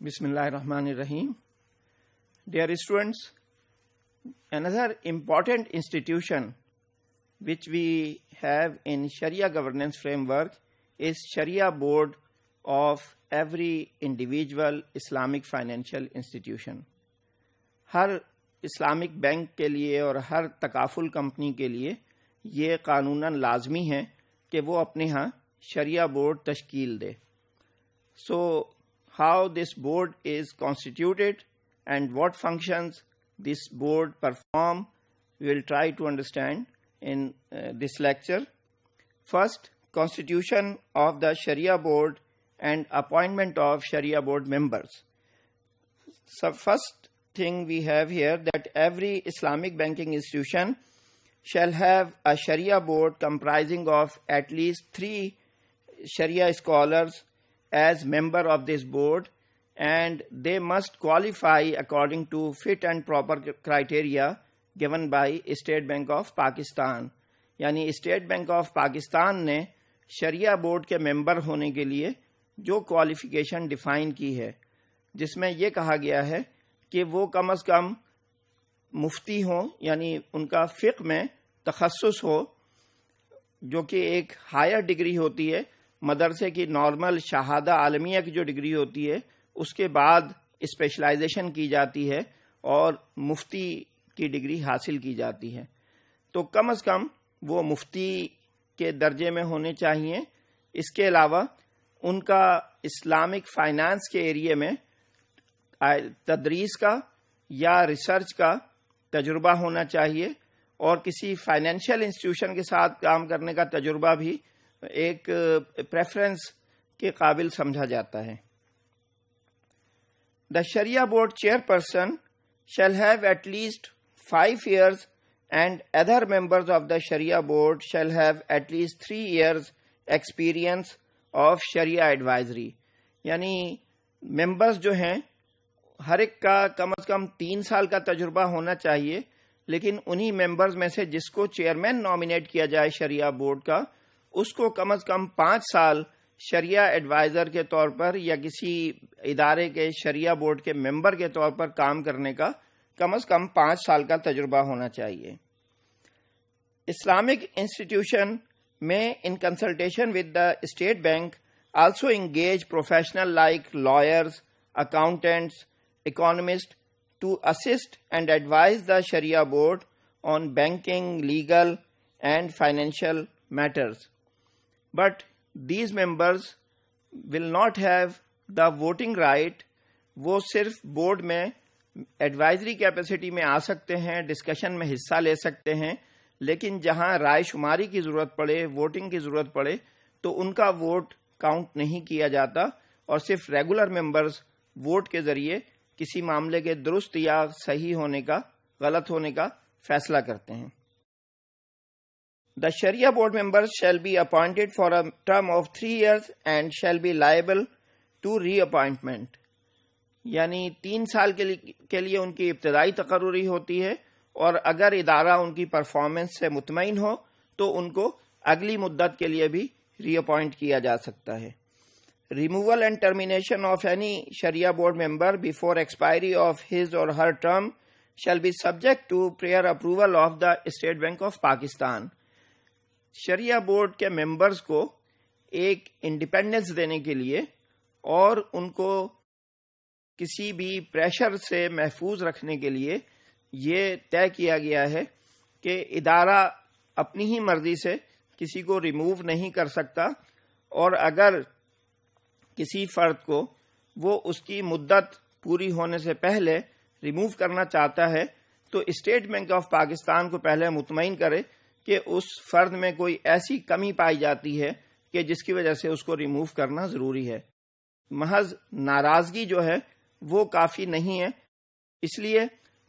Bismillah ar-Rahman ar-Rahim. Dear students, another important institution which we have in Sharia governance framework is Sharia board of every individual Islamic financial institution. Hare Islamic bank کے لیے اور ہر تکافل company کے لیے یہ قانوناً لازمی ہے کہ وہ اپنے ہاں شریعہ بورڈ تشکیل دے. So how this board is constituted and what functions this board perform we will try to understand in this lecture. First, constitution of the Sharia board and appointment of Sharia board members. So first thing we have here that every Islamic banking institution shall have a Sharia board comprising of at least 3 Sharia scholars as member of this board, and they must qualify according to fit and proper criteria given by State Bank of Pakistan. یعنی state Bank of Pakistan نے شریعہ board کے ممبر ہونے کے لیے جو qualification define کی ہے، جس میں یہ کہا گیا ہے کہ وہ کم از کم مفتی ہوں، یعنی ان کا فقہ میں تخصص ہو، جو کہ ایک ہائر ڈگری ہوتی ہے. مدرسے کی نارمل شہادہ عالمیہ کی جو ڈگری ہوتی ہے اس کے بعد اسپیشلائزیشن کی جاتی ہے اور مفتی کی ڈگری حاصل کی جاتی ہے. تو کم از کم وہ مفتی کے درجے میں ہونے چاہیے. اس کے علاوہ ان کا اسلامک فائنانس کے ایریے میں تدریس کا یا ریسرچ کا تجربہ ہونا چاہیے، اور کسی فائنینشیل انسٹیٹیوشن کے ساتھ کام کرنے کا تجربہ بھی ایک پریفرنس کے قابل سمجھا جاتا ہے. The Sharia board chairperson shall have at least 5 years and other members of the Sharia board shall have at least 3 years experience of Sharia advisory. یعنی ممبرز جو ہیں ہر ایک کا کم از کم 3 سال کا تجربہ ہونا چاہیے، لیکن انہی ممبرز میں سے جس کو چیئرمین نامینیٹ کیا جائے شریعہ بورڈ کا، اس کو کم از کم 5 سال شریعہ ایڈوائزر کے طور پر یا کسی ادارے کے شریعہ بورڈ کے ممبر کے طور پر کام کرنے کا کم از کم 5 سال کا تجربہ ہونا چاہیے. اسلامک انسٹیٹیوشن میں in consultation with the State Bank also engage professional like lawyers, accountants, economist to assist and advise the شریعہ board on banking, legal and financial matters. But these members will not have the voting right. وہ صرف board میں advisory capacity میں آ سکتے ہیں، discussion میں حصہ لے سکتے ہیں، لیکن جہاں رائے شماری کی ضرورت پڑے، ووٹنگ کی ضرورت پڑے، تو ان کا ووٹ کاؤنٹ نہیں کیا جاتا، اور صرف ریگولر ممبرز ووٹ کے ذریعے کسی معاملے کے درست یا صحیح ہونے کا، غلط ہونے کا فیصلہ کرتے ہیں. The Sharia board members shall be appointed for a term of 3 years and shall be liable to reappointment. یعنی 3 سال کے لیے ان کی ابتدائی تقرری ہوتی ہے، اور اگر ادارہ ان کی پرفارمنس سے مطمئن ہو تو ان کو اگلی مدت کے لیے بھی ری اپوائنٹ کیا جا سکتا ہے. Removal and termination of any شریعہ board member before expiry of his or her term shall be subject to prior approval of the State Bank of Pakistan. شریعہ بورڈ کے ممبرز کو ایک انڈیپینڈنس دینے کے لیے اور ان کو کسی بھی پریشر سے محفوظ رکھنے کے لیے یہ طے کیا گیا ہے کہ ادارہ اپنی ہی مرضی سے کسی کو ریموو نہیں کر سکتا، اور اگر کسی فرد کو وہ اس کی مدت پوری ہونے سے پہلے ریموو کرنا چاہتا ہے تو اسٹیٹ بینک آف پاکستان کو پہلے مطمئن کرے کہ اس فرد میں کوئی ایسی کمی پائی جاتی ہے کہ جس کی وجہ سے اس کو ریموو کرنا ضروری ہے. محض ناراضگی جو ہے وہ کافی نہیں ہے، اس لیے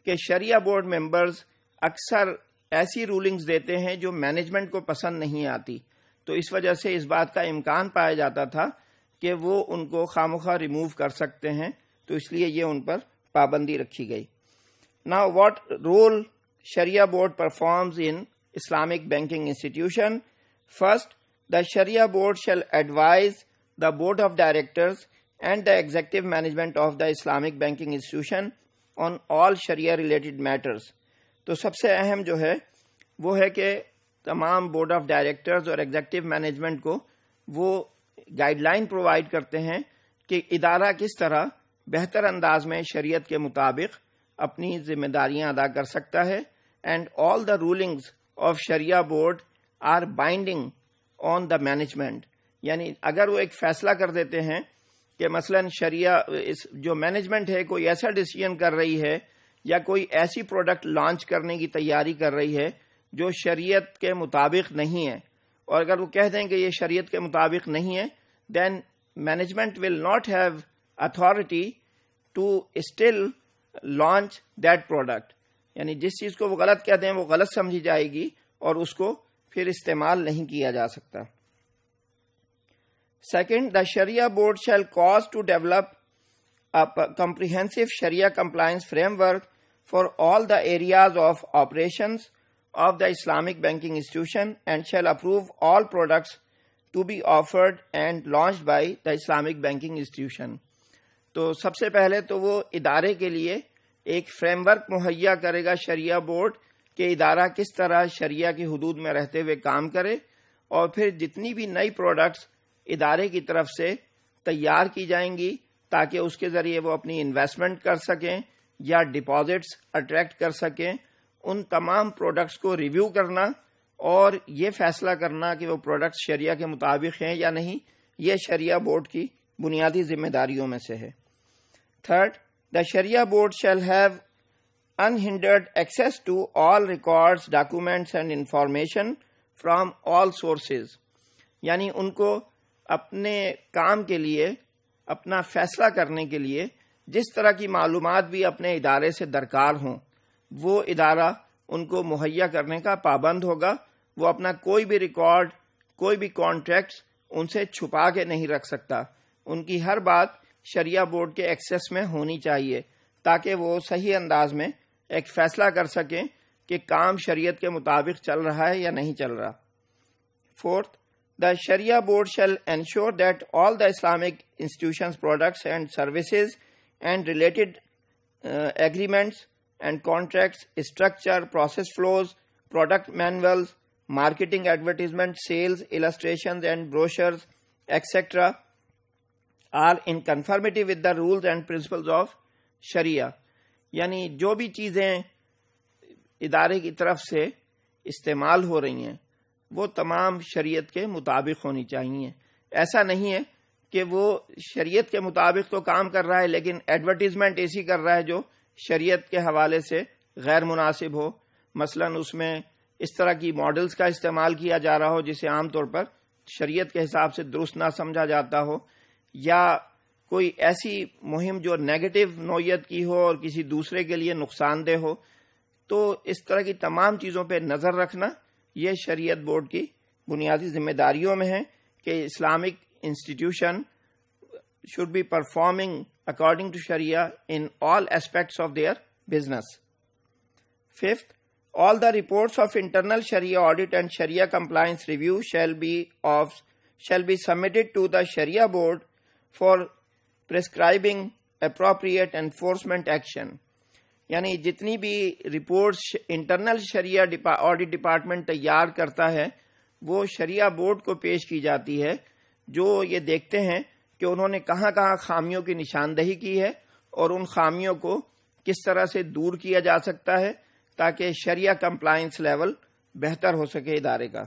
کہ شریعہ بورڈ ممبرز اکثر ایسی رولنگز دیتے ہیں جو مینجمنٹ کو پسند نہیں آتی، تو اس وجہ سے اس بات کا امکان پایا جاتا تھا کہ وہ ان کو خواہ ریموو کر سکتے ہیں، تو اس لیے یہ ان پر پابندی رکھی گئی. Now what role Sharia board performs in Islamic banking institution? First, the Sharia board shall advise the board of directors and the executive management of the Islamic banking institution on all Sharia related matters. تو سب سے اہم جو ہے وہ ہے کہ تمام board of directors اور ایگزیکٹو مینجمنٹ کو وہ گائیڈ لائن پرووائڈ کرتے ہیں کہ ادارہ کس طرح بہتر انداز میں شریعت کے مطابق اپنی ذمہ داریاں ادا کر سکتا ہے. And all the rulings of شریعہ board are binding on the management. یعنی اگر وہ ایک فیصلہ کر دیتے ہیں کہ مثلا شریعہ جو مینجمنٹ ہے کوئی ایسا ڈیسیژن کر رہی ہے یا کوئی ایسی پروڈکٹ لانچ کرنے کی تیاری کر رہی ہے جو شریعت کے مطابق نہیں ہے، اور اگر وہ کہہ دیں کہ یہ شریعت کے مطابق نہیں ہے، then management will not have authority to still launch that product. یعنی جس چیز کو وہ غلط کہتے ہیں وہ غلط سمجھی جائے گی اور اس کو پھر استعمال نہیں کیا جا سکتا. Second, the Sharia board shall cause to develop a comprehensive Sharia compliance framework for all the areas of operations of the Islamic banking institution and shall approve all products to be offered and launched by the Islamic banking institution. تو سب سے پہلے تو وہ ادارے کے لیے ایک frame work مہیا کرے گا شریعہ بورڈ کہ ادارہ کس طرح شریعہ کی حدود میں رہتے ہوئے کام کرے، اور پھر جتنی بھی نئی پروڈکٹس ادارے کی طرف سے تیار کی جائیں گی تاکہ اس کے ذریعے وہ اپنی انویسٹمنٹ کر سکیں یا ڈپازٹس اٹریکٹ کر سکیں، ان تمام پروڈکٹس کو ریویو کرنا اور یہ فیصلہ کرنا کہ وہ پروڈکٹس شریعہ کے مطابق ہیں یا نہیں، یہ شریعہ بورڈ کی بنیادی ذمہ داریوں میں سے ہے. تھرڈ، دا شریعہ board shall have unhindered access to all records, documents and information from all sources. یعنی ان کو اپنے کام کے لیے، اپنا فیصلہ کرنے کے لیے جس طرح کی معلومات بھی اپنے ادارے سے درکار ہوں وہ ادارہ ان کو مہیا کرنے کا پابند ہوگا. وہ اپنا کوئی بھی ریکارڈ، کوئی بھی کانٹریکٹس ان سے چھپا کے نہیں رکھ سکتا. ان کی ہر بات شریعہ بورڈ کے ایکسیس میں ہونی چاہیے تاکہ وہ صحیح انداز میں ایک فیصلہ کر سکیں کہ کام شریعت کے مطابق چل رہا ہے یا نہیں چل رہا. Fourth, the Sharia board shall ensure that all the Islamic institutions, products and services and related agreements and contracts, structure, process flows, product manuals, marketing advertisements, sales, illustrations and brochures, etc. are in conformity with the rules and principles of Sharia. یعنی جو بھی چیزیں ادارے کی طرف سے استعمال ہو رہی ہیں وہ تمام شریعت کے مطابق ہونی چاہیے. ایسا نہیں ہے کہ وہ شریعت کے مطابق تو کام کر رہا ہے لیکن ایڈورٹیزمنٹ ایسی کر رہا ہے جو شریعت کے حوالے سے غیر مناسب ہو. مثلا اس میں اس طرح کی ماڈلز کا استعمال کیا جا رہا ہو جسے عام طور پر شریعت کے حساب سے درست نہ سمجھا جاتا ہو، یا کوئی ایسی مہم جو نیگیٹو نوعیت کی ہو اور کسی دوسرے کے لیے نقصان دہ ہو. تو اس طرح کی تمام چیزوں پہ نظر رکھنا یہ شریعت بورڈ کی بنیادی ذمہ داریوں میں ہے کہ Islamic institution should be performing according to Sharia in all aspects of their business. Fifth, all the reports of internal Sharia audit and Sharia compliance review shall be submitted to the Sharia board for prescribing appropriate enforcement action. یعنی جتنی بھی reports internal شریعہ audit department تیار کرتا ہے وہ شریعہ board کو پیش کی جاتی ہے، جو یہ دیکھتے ہیں کہ انہوں نے کہاں کہاں خامیوں کی نشاندہی کی ہے اور ان خامیوں کو کس طرح سے دور کیا جا سکتا ہے تاکہ شریعہ کمپلائنس لیول بہتر ہو سکے ادارے کا.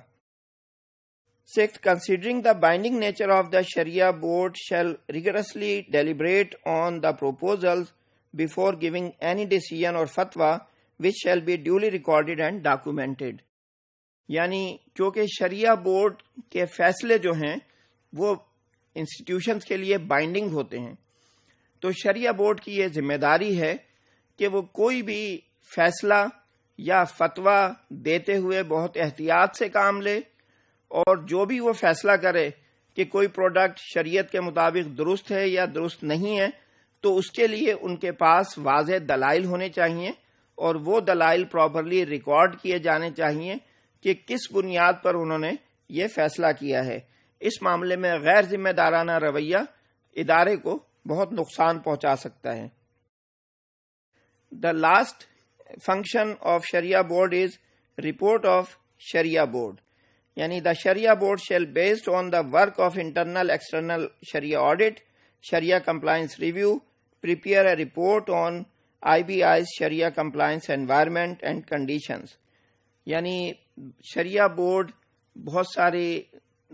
Sixth, considering the binding nature of the Sharia board shall rigorously deliberate on the proposals before giving any decision or fatwa which shall be duly recorded and documented. یعنی کیونکہ شریعہ بورڈ کے فیصلے جو ہیں وہ انسٹیٹیوشنز کے لیے بائنڈنگ ہوتے ہیں، تو شریعہ بورڈ کی یہ ذمہ داری ہے کہ وہ کوئی بھی فیصلہ یا فتویٰ دیتے ہوئے بہت احتیاط سے کام لے، اور جو بھی وہ فیصلہ کرے کہ کوئی پروڈکٹ شریعت کے مطابق درست ہے یا درست نہیں ہے تو اس کے لیے ان کے پاس واضح دلائل ہونے چاہیے، اور وہ دلائل پراپرلی ریکارڈ کیے جانے چاہیے کہ کس بنیاد پر انہوں نے یہ فیصلہ کیا ہے. اس معاملے میں غیر ذمہ دارانہ رویہ ادارے کو بہت نقصان پہنچا سکتا ہے. The last function of Sharia board is report of Sharia board. یعنی the Sharia board shall based on the work of internal external Sharia audit, Sharia compliance review, prepare a report on IBI's Sharia compliance environment and conditions. یعنی شریعہ board بہت ساری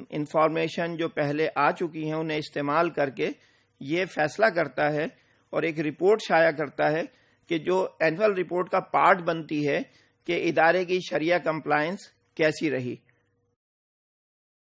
information جو پہلے آ چکی ہیں انہیں استعمال کر کے یہ فیصلہ کرتا ہے اور ایک رپورٹ شائع کرتا ہے کہ جو اینول رپورٹ کا پارٹ بنتی ہے کہ ادارے کی شریعہ کمپلائنس کیسی رہی.